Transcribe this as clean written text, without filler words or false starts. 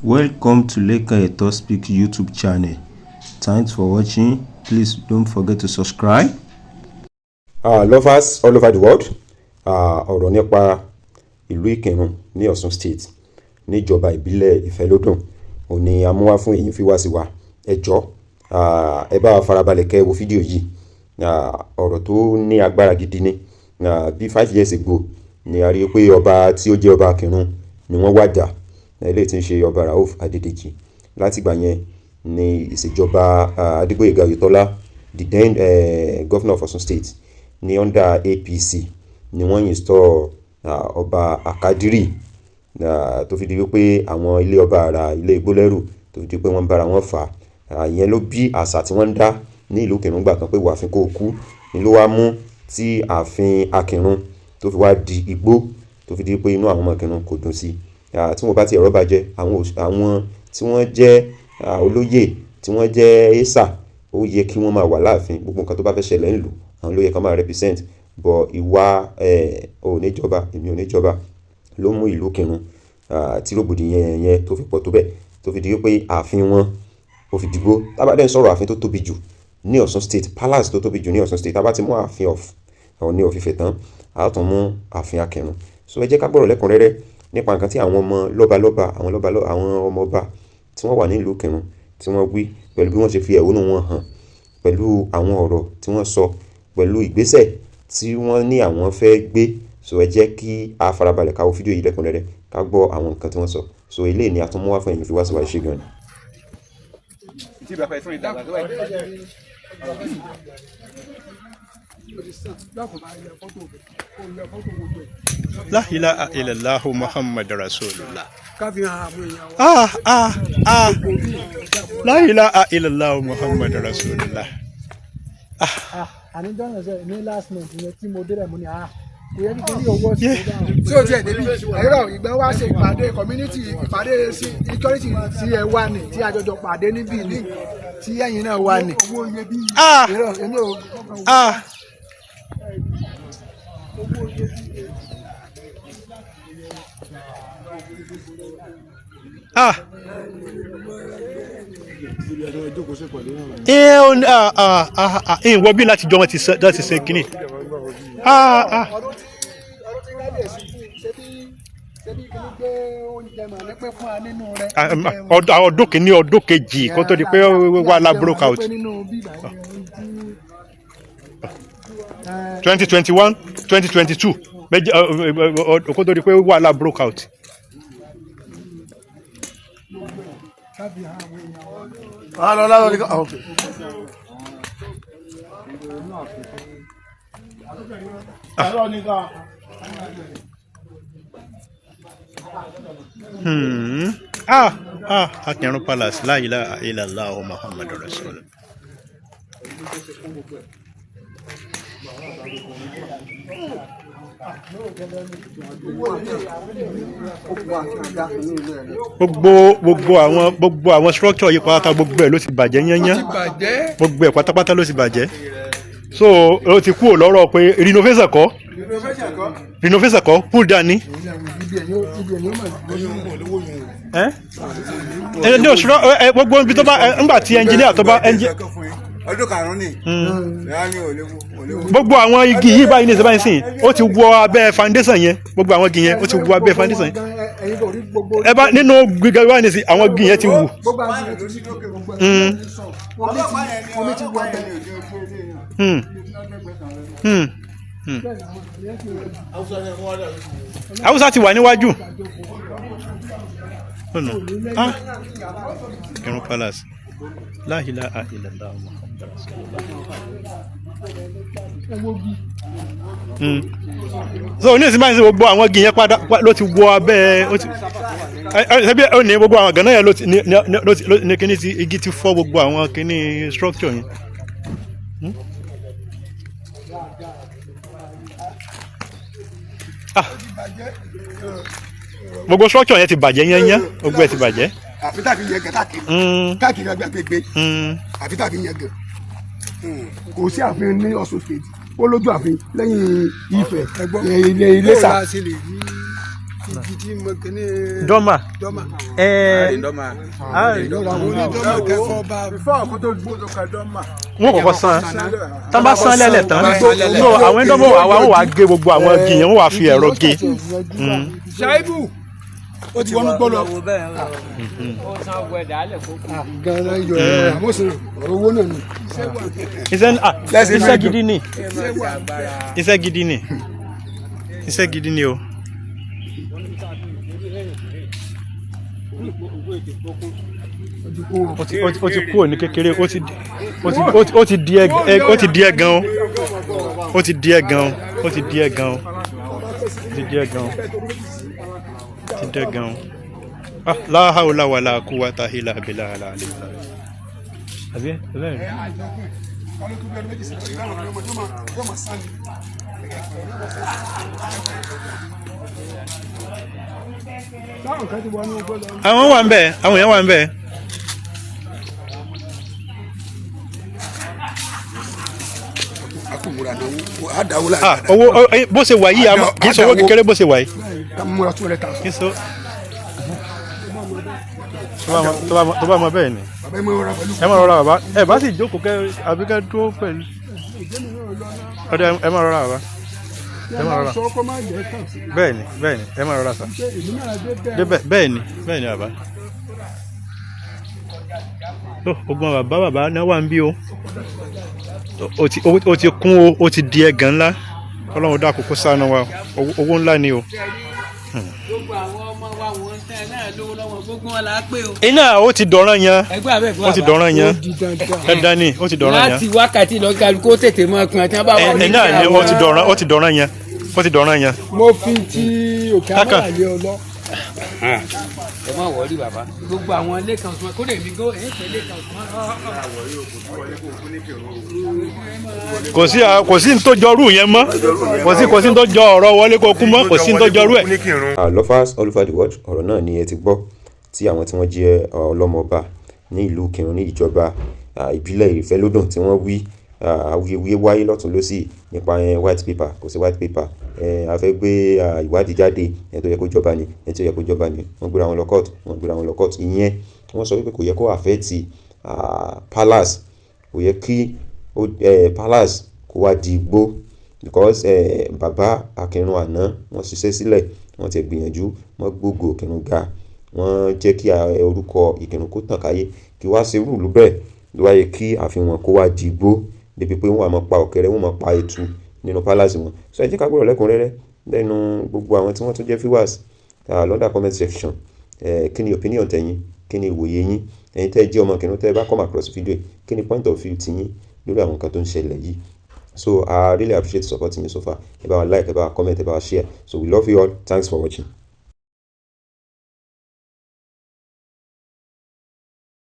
Welcome to Leka Eto Speak YouTube channel. Thanks for watching. Please don't forget to subscribe. Lovers all over the world, ọ̀rọ̀ nípa ìlú Ikirun ní Ọ̀ṣun State níjọba ìbílẹ̀ Ìfẹ́lódùn òní amúwá fún èyí fi wá sí wa. Ẹ jọ̀ọ́ ẹ bá wa farabalẹ̀ kẹ́ wo fídíò yìí. Ọ̀rọ̀ tó ní agbára gidi ni. Bí 5 years ago ni a rí pé ọba tí ó jẹ́ ọba Akínrun ni wọ́n wàjà eléyìí tí ń ṣe ọba Rauf Adédèjì. Látìgbà yẹn ni ìṣèjọba Adégbóyèga Oyètọ́lá, the then governor of Ọ̀ṣun State, ní under APC ni wọ́n install ọba Akadiri tó fi di wípé àwọn ilé ọba ara ilé Igbólẹ́rù tó fi di pé wọ́n bára wọn fà á. Ìyẹn ló bí àṣà tí wọ́n ń dá ní ìlú Ikirun gbà kan pé wà Afin kó kú, ni ló wá mú tí Afin Akinrun tó fi wá di igbó tó fi di pé inú àwọn ọmọ Ikirun kò dùn sí. Tí wọ́n bá ti ẹ̀rọ bá jẹ́ àwọn tí wọ́n jẹ́ olóyè tí wọ́n jẹ́ ẹ́sà, ó yẹ kí wọ́n máa wà láàfin. Gbogbo nǹkan tó bá fẹ́ ṣẹlẹ̀ ńlú àwọn ló yẹ kó máa represent. But ìwà oníjọba èmi oníjọba ló mú ìlú Ikirun tí rògbòdìyàn yẹn tó fi pọ̀ tó bẹ́ẹ̀ tó fi di pé ààfin wọn ó fi dìgbò. Tá bá dẹ̀ ń sọ̀rọ̀ ààfin tó tóbi jù ní Ọ̀ṣun State, palace tó tóbi jù ní Ọ̀ṣun State, tá bá ti mú ààfin Ọọ̀ni of Ifẹ̀ tán, a tún mú ààfin Akínrun. So ẹ jẹ́ ká gbọ́rọ̀ lẹ́kùnrẹ́rẹ́ nípa nǹkan tí àwọn ọmọ lọ́balọ́ba àwọn ọmọ ọba tí wọ́n wà ní ìlú Ikirun tí wọ́n wí, pẹ̀lú bí wọ́n ṣe fi ẹ̀hónú wọn hàn, pẹ̀lú àwọn ọ̀rọ̀ tí wọ́n sọ, pẹ̀lú ìgbésẹ̀ tí wọ́n ní àwọn fẹ́ gbé. So ẹ jẹ́ kí a farabalẹ̀ ká wo fídíò yìí lẹ́kùnrẹ́rẹ́ ká gbọ́ àwọn nǹkan tí wọ́n sọ. So eléyìí ni a tún mú wá fún ẹ̀yin fi wá sí wa ṣe gan ni. La ilaha illallah Muhammad Rasulullah. La ilaha illallah Muhammad Rasulullah. Àní dọ́nà sẹ́ ní last month yẹn tí mo délẹ̀ mo ní ìyẹn ní kíní owó sí i dáhùn. Tí o tiẹ̀ débi ẹ̀rọ ìgbà wá ṣe ìpàdé community ìpàdé security tí ẹ wà ní tí àjọjọ pàdé níbí ní tí ẹ̀yin náà wà ní. Ẹ̀rọ èmi ò. Wọ́n bí láti jọ wọn ti ṣe kínní. Ọdún kìíní ọdún kejì kó tó di pé wàhálà broke out. 2021 2022 kó tó di pé wàhálà broke out. Akinrun Palace, la ilaha illallah Muhammad Rasulullah. Gbogbo àwọn structure yìí pátá gbogbo ẹ̀ ló ti bàjẹ́ yányán, gbogbo ẹ̀ pátápátá ló ti bàjẹ́. So ó ti kúrò lọ́rọ̀ pé renovation kọ́ pull down ni. Gbogbo ibi tó bá ńgbà tí engineer tó bá ọdún karùn-ún ni gbogbo àwọn igi yìí báyìí ní ìṣẹ́ báyìí sìn ó ti wọ abẹ́ foundation yẹn, gbogbo àwọn igi yẹn ó ti wọ abẹ́ foundation yẹn. Ẹ bá nínú gbígbẹ́ wá ní sí àwọn igi yẹn ti wù. Hausa ti wà níwájú. Ikirun Palace, la ilaha illallah Muhammad Rasulullah. So ní ìsinmi àìsí gbogbo àwọn igi yẹn padà ló ti wọ abẹ́ ẹbí ó ní gbogbo àwọn gànáà yẹn ló ní kíní ti igi ti fọ́ gbogbo àwọn kíní structure yẹn. Gbogbo structure yẹn ti bàjẹ́ yányán, gbogbo ẹ̀ ti bàjẹ́. Àfi tàbí yẹn gẹ̀ káàkiri agbègbè àfi tàbí yẹn gẹ̀ kò sí ààfin ní Ọ̀ṣun State, ó lójú ààfin lẹ́yìn Ifẹ̀ ilé Iléṣà igi tí mo kì ní. dọ́mà dọ́mà. Dọ́mà. onídọ́mà kẹ́kọ̀ọ́ bá. before àkókò tó gbódò kan dọ́mà. wọ́n kọ́kọ́ san tán bá san lẹ́lẹ̀ tán no àwọn dọ́mà àwọn wà gé gbogbo àwọn igi yẹn wọ́n wà fi ẹ̀rọ gé. ṣáíbù ó ti wọnú gbọ́dọ̀. gan-an yọ ẹ̀ àmọ́sẹ̀ owó náà ni. iṣẹ́ gidi ni iṣẹ́ gidi ni iṣẹ́ gidi ni o. ó ti kúrò ní kékeré ó ti di ẹ̀gàn ó ti di ẹ̀gàn ó ti di ẹ̀gàn ó ti di ẹ̀gàn ó ti di ẹ̀gàn ó ti di ẹ̀gàn ó la hawla wala quwwata illa billah àbí àwọn wà ń bẹ àwọn èèyàn wà ń bẹ. owó bó ṣe wà yìí kì í sọ owó kékeré bó ṣe wà yìí. kì í sọ tó bá mọ bẹ́ẹ̀ ni ẹ máa rọra bàbá ẹ bá sì jókòó kẹ àbí kẹ dúró pẹ̀lú ọdẹ ẹ máa rọra bàbá ẹ máa rọra bẹ́ẹ̀ ni ẹ máa rọra sà bẹ́ẹ̀ ni bàbá tó ogun bàbá náà wà ń bí o ó ti kún o ó ti di ẹ̀gàn ńlá Ọlọ́run dákun kó ṣàánú wa owó ńlá ni o. gbogbo àwọn ọmọ wa wọn tẹ náà lówó lọ́wọ́ gbogbo wọn là á pé o. iná ó ti dọ̀ràn yan ó ti dọ̀ràn yan dandan ni ó ti dọ̀ràn yan. láti wákàtí lọ kálukú tètè mọ ọkùnrin àti bá wà ní ìyá ni ó ti dọ̀ràn yan ó ti dọ̀ràn yan. mo fi ti òkè àmàlẹ́ ọlọ́. ẹ má wọrí bàbá gbogbo àwọn ilé kan sùn kó lè mi gbó èyí pé ilé kan sùn. kò sí ní tó jọrú yẹn mọ́ kò sí ní tó jọ ọ̀rọ̀ wọlé kó kú mọ́ kò sí ní tó jọrú ẹ̀. lovers all over the world ọ̀rọ̀ náà ni ẹ ti gbọ́ tí àwọn tí wọ́n jẹ́ ọlọ́mọba ní ìlú Ìkìrun ní ìjọba ìbílẹ̀ Ìfẹ́lódùn tí wọ́n wí awuyewuye wáyé lọ́tún lọ́sì nípa white paper kò sí white paper a fẹ́ gbé ìwádìí jáde ẹni tó yẹ kó jọba ni ẹni tó yẹ kó jọba ni wọ́n gbéra wọn lọ court ìyẹn wọ́n sọ wípé kò yẹ kó affect palace kò yẹ kí palace kó wá di igbó because bàbá Akinrun àná wọ́n ṣiṣẹ́ sílẹ̀ wọ́n ti gbìyànjú wọ́n gbógo Ìkìrun ga wọ́n jẹ́ kí orúkọ Ìkìrun kó tàn káyé kí wá ṣe rúùlù bẹ́ẹ̀ ló wáyé kí ààfin wọn kó wá di igbó débi pé wọ́n á máa pa ọ̀kẹ́rẹ́ wọ́n máa pa etu nínú palace wọn so ẹ jẹ́ ká gbọ́dọ̀ lẹ́kùnrẹ́rẹ́ lẹ́nu gbogbo àwọn tí wọ́n tún jẹ́ viewers lọ́dà comment section kí ni opinion tẹ̀yin kí ni ìwòye yín ẹ̀yin tẹ́ jẹ́ ọmọ Ìkìrun tẹ́ bá come across video kí ni point of view tiyín lórí àwọn nǹkan tó ń ṣẹlẹ̀ yìí so I really appreciate supporting you so far ẹ bá wa like ẹ bá wa comment ẹ bá wa share so we love you all thanks for watching.